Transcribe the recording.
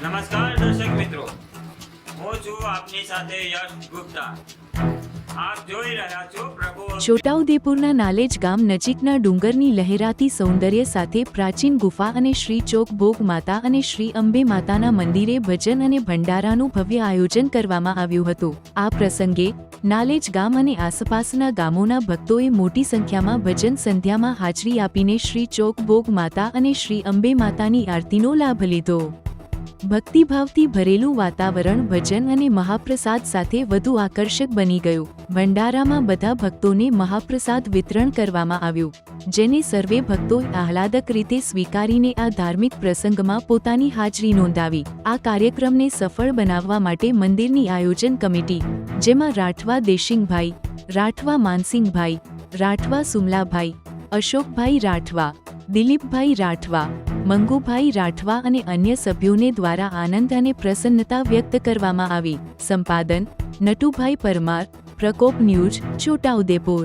નમસ્કાર દર્શક મિત્રો, હું છું આપની સાથે યશ ગુપ્તા. આપ જોઈ રહ્યા છો પ્રભુ. છોટાઉદેપુરના નાલેજ ગામ નજીકના ડુંગરની લહેરાતી સૌંદર્ય સાથે પ્રાચીન ગુફા અને શ્રી ચોક ભોગ માતા અને શ્રી અંબે માતાના મંદિરે ભજન અને ભંડારાનું ભવ્ય આયોજન કરવામાં આવ્યું હતું. આ પ્રસંગે નાલેજ ગામ અને આસપાસના ગામોના ભક્તોએ મોટી સંખ્યામાં ભજન સંધ્યામાં હાજરી આપીને શ્રી ચોક ભોગ માતા અને શ્રી અંબે માતાની આરતીનો લાભ લીધો. ભક્તિભાવથી ભરેલું વાતાવરણ ભજન અને મહાપ્રસાદ સાથે વધુ આકર્ષક બની ગયું. ભંડારામાં બધા ભક્તોને મહાપ્રસાદ વિતરણ કરવામાં આવ્યું, જેને સર્વે ભક્તોએ આહલાદક રીતે સ્વીકારીને આ ધાર્મિક પ્રસંગમાં પોતાની હાજરી નોંધાવી. આ કાર્યક્રમને સફળ બનાવવા માટે મંદિરની આયોજન કમિટી, જેમાં રાઠવા દેશિંગભાઈ, રાઠવા માનસિંગભાઈ, રાઠવા સુમલાભાઈ, અશોકભાઈ રાઠવા, દિલીપભાઈ રાઠવા, મંગુભાઈ રાઠવા અને અન્ય સભ્યોને દ્વારા આનંદ અને પ્રસન્નતા વ્યક્ત કરવામાં આવી. સંપાદન નટુભાઈ પરમાર, પ્રકોપ ન્યૂઝ, છોટાઉદેપુર.